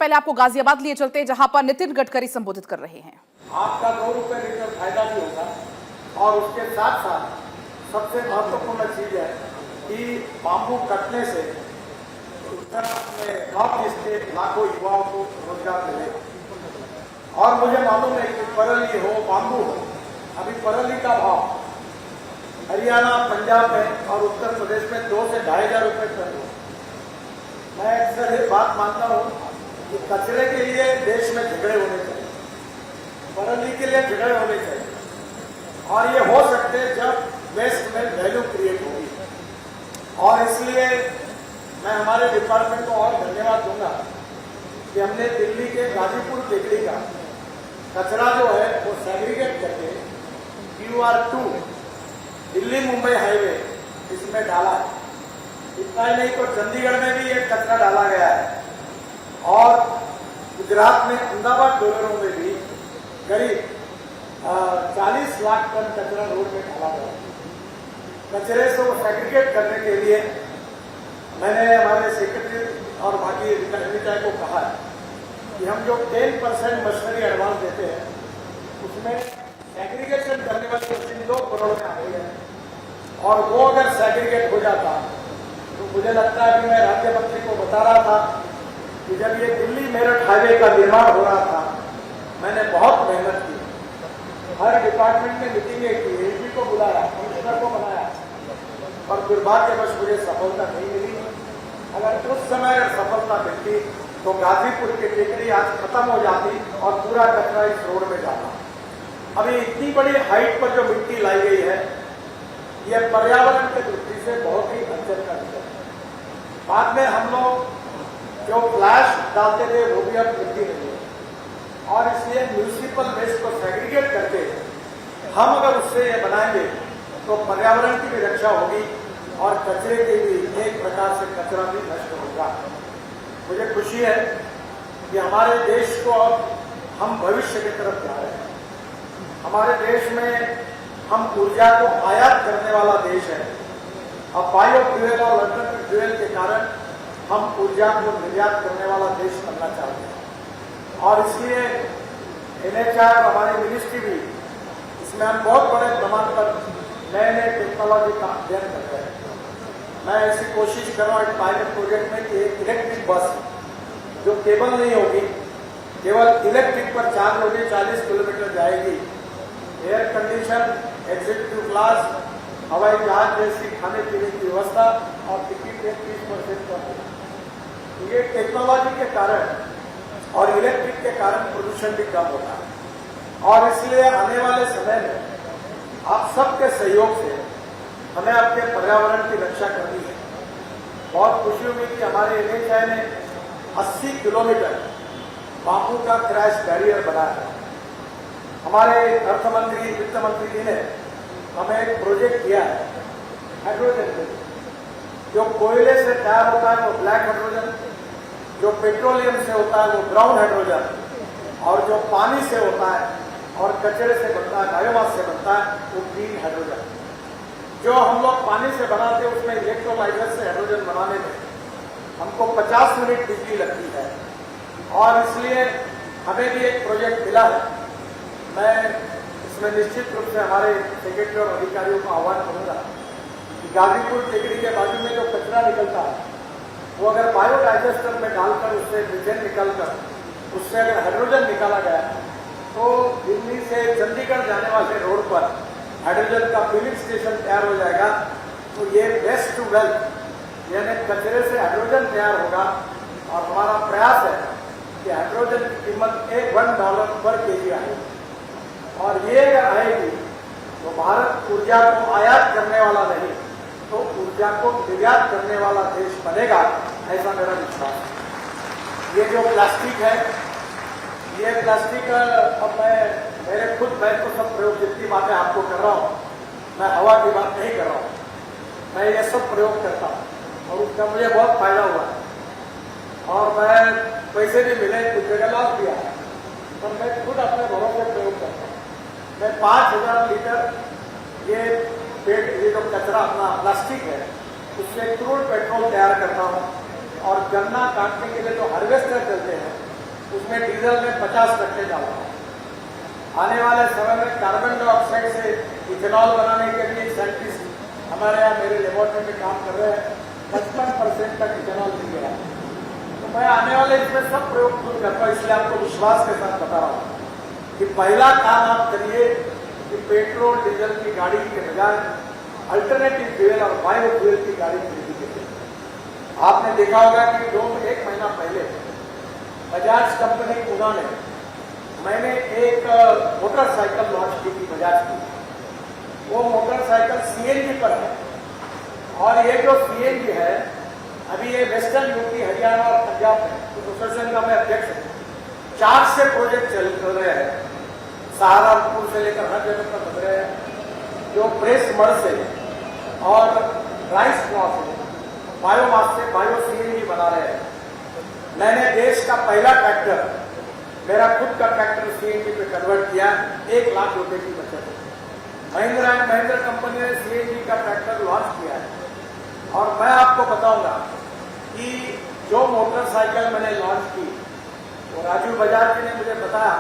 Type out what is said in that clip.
पहले आपको गाजियाबाद लिए चलते हैं, जहां पर नितिन गडकरी संबोधित कर रहे हैं। आपका 2 रुपए लीटर फायदा भी होगा और उसके साथ साथ सबसे महत्वपूर्ण चीज है कि बांबू कटने से उत्तराखंड में नॉर्थ ईस्ट के लाखों युवाओं को रोजगार मिलेगा। और मुझे मालूम है कि परली हो, बांबू हो, अभी परली का भाव हरियाणा, पंजाब में और उत्तर प्रदेश में 2 से 2,500 रुपए टन हो। मैं अक्सर ये बात मानता हूँ कि कचरे के लिए देश में झगड़े होने चाहिए, परली के लिए झगड़े होने चाहिए और ये हो सकते हैं जब वेस्ट में वैल्यू क्रिएट होगी। और इसलिए मैं हमारे डिपार्टमेंट को और धन्यवाद दूंगा कि हमने दिल्ली के गाजीपुर टेकरी का कचरा जो है वो सेग्रीगेट करके QR2 दिल्ली मुंबई हाईवे इसमें डाला है। इतना ही नहीं तो चंडीगढ़ में भी एक कचरा डाला गया है और गुजरात में अहमदाबाद डोलरों में भी करीब 40 लाख टन कचरा रोड में डाला गया है। कचरे से वो सेग्रीगेट करने के लिए मैंने हमारे सेक्रेटरी और बाकी अधिकारियों को कहा है कि हम जो 10% मशीनरी एडवांस देते हैं उसमें सेग्रीगेशन करने वाली मशीन 2 करोड़ में आ गई है और वो अगर सेग्रीगेट हो जाता तो मुझे लगता है कि मैं राज्य मंत्री को बता रहा था कि जब ये दिल्ली मेरठ हाईवे का निर्माण हो रहा था मैंने बहुत मेहनत की, हर डिपार्टमेंट में मीटिंगें की, एसपी को बुलाया, कमिश्नर को बनाया और दुर्भाग्यवश मुझे सफलता नहीं मिली। अगर उस समय अगर सफलता मिलती तो गाजीपुर की टेकरी आज खत्म हो जाती और पूरा कचरा इस रोड में जाता। अभी इतनी बड़ी हाइट पर जो मिट्टी लाई गई है यह पर्यावरण की दृष्टि से बहुत ही अंतर का विषय है। बाद में हम लोग जो फ्लैश डालते थे वो भी अब मिट्टी नहीं है और इसलिए म्यूनिसिपल वेस्ट को सेग्रीगेट करके हम अगर उससे ये बनाएंगे तो पर्यावरण की भी रक्षा होगी और कचरे के भी एक प्रकार से कचरा भी नष्ट होगा। मुझे खुशी है कि हमारे देश को अब हम भविष्य की तरफ जा रहे हैं। हमारे देश में हम ऊर्जा को आयात करने वाला देश है। अब बायोफ्यूल और अल्टरनेटिव फ्यूल के कारण हम ऊर्जा को निर्यात करने वाला देश बनना चाहते हैं और इसलिए NHI और हमारी मिनिस्ट्री भी इसमें हम बहुत बड़े प्रमाण पर नए नए टेक्नोलॉजी का अध्ययन करते हैं। मैं ऐसी कोशिश कर रहा हूँ एक पायलट प्रोजेक्ट में कि एक इलेक्ट्रिक बस जो केबल नहीं होगी, केवल इलेक्ट्रिक पर चार्ज होगी, 40 किलोमीटर जाएगी, एयर कंडीशन, एग्जीक्यूटिव क्लास, हवाई जहाज जैसी खाने पीने की व्यवस्था और टिकट रेट 30% कम होगी। ये टेक्नोलॉजी के कारण और इलेक्ट्रिक के कारण प्रदूषण भी कम होता है और इसलिए आने वाले समय में आप सबके सहयोग से हमें अपने पर्यावरण की रक्षा करनी है। बहुत खुशी हुई कि हमारे NHI ने 80 किलोमीटर बांबू का क्रैश बैरियर बनाया है। हमारे अर्थ मंत्री, वित्त मंत्री जी ने हमें एक प्रोजेक्ट किया है हाइड्रोजन पे, जो कोयले से तैयार होता है वो ब्लैक हाइड्रोजन, जो पेट्रोलियम से होता है वो ब्राउन हाइड्रोजन और जो पानी से होता है और कचरे से बनता है, बायोमास से बनता है, वो ग्रीन हाइड्रोजन। जो हम लोग पानी से बनाते हैं उसमें इलेक्ट्रोलाइजर से हाइड्रोजन बनाने में हमको 50 मिनट बिजली लगती है और इसलिए हमें भी एक प्रोजेक्ट मिला है। मैं इसमें निश्चित रूप से हमारे सेक्रेटरी और अधिकारियों को आह्वान करूंगा कि गाजीपुर टेकरी के बाजू में जो कचरा निकलता है वो अगर बायोडाइजेस्टर में डालकर उससे मीथेन निकलकर उससे अगर हाइड्रोजन निकाला गया तो दिल्ली से चंडीगढ़ जाने वाले रोड पर हाइड्रोजन का फिलिंग स्टेशन तैयार हो जाएगा। तो ये वेस्ट टू वेल्थ यानी कचरे से हाइड्रोजन तैयार होगा और हमारा प्रयास है कि हाइड्रोजन की कीमत $1 पर kg आएगी और ये अगर आएगी तो भारत ऊर्जा को आयात करने वाला नहीं तो ऊर्जा को निर्यात करने वाला देश बनेगा, ऐसा मेरा विश्वास है। ये जो प्लास्टिक है, ये प्लास्टिक अब मैं तो सब प्रयोग जितनी बातें आपको कर रहा हूँ, मैं हवा की बात नहीं कर रहा हूँ, मैं ये सब प्रयोग करता हूँ और उसका मुझे बहुत फायदा हुआ है और मैं पैसे भी मिले, कुछ जगह लॉस दिया है पर मैं खुद अपने घरों से प्रयोग करता हूँ। मैं 5000 लीटर ये जो कचरा अपना प्लास्टिक है उससे क्रूड पेट्रोल तैयार करता हूँ और गन्ना काटने के लिए जो हार्वेस्टर चलते हैं उसमें डीजल में 50% डाला। आने वाले समय में कार्बन डाइऑक्साइड से इथेनॉल बनाने के लिए साइंटिस्ट हमारे यहाँ मेरे लेबोरेटरी में काम कर रहे हैं। 55% तक इथेनॉल मिल गया। तो मैं आने वाले इसमें सब प्रयोग खुद करता हूँ, इसलिए आपको विश्वास के साथ बता रहा हूँ कि पहला काम आप करिए कि पेट्रोल डीजल की गाड़ी के बजाय अल्टरनेटिव फ्यूल और बायो फ्यूल की गाड़ी खरीदी कीजिए। आपने देखा होगा कि 1 महीना पहले बजाज कंपनी पूना में मैंने एक मोटरसाइकिल लॉन्च की थी बजाज की। वो मोटरसाइकिल सीएनजी पर है और ये जो सीएनजी है अभी ये वेस्टर्न यूपी, हरियाणा और पंजाब में एसोसिएशन का मैं अध्यक्ष हूँ। 4 से प्रोजेक्ट चल रहे हैं, सहारनपुर से लेकर हर जगह पर बन रहे हैं, जो प्रेस मड से और राइस फ्लॉर से बायोमास से बायो सीएनजी बना रहे हैं। मैंने देश का पहला ट्रैक्टर, मेरा खुद का ट्रैक्टर सीएनजी पे कन्वर्ट किया। 1 लाख रुपए की बचत है। महिंद्रा एंड महिंद्रा कंपनी ने सीएनजी का ट्रैक्टर लॉन्च किया है। और मैं आपको बताऊंगा कि जो मोटरसाइकिल मैंने लॉन्च की वो राजू बजाज जी ने मुझे बताया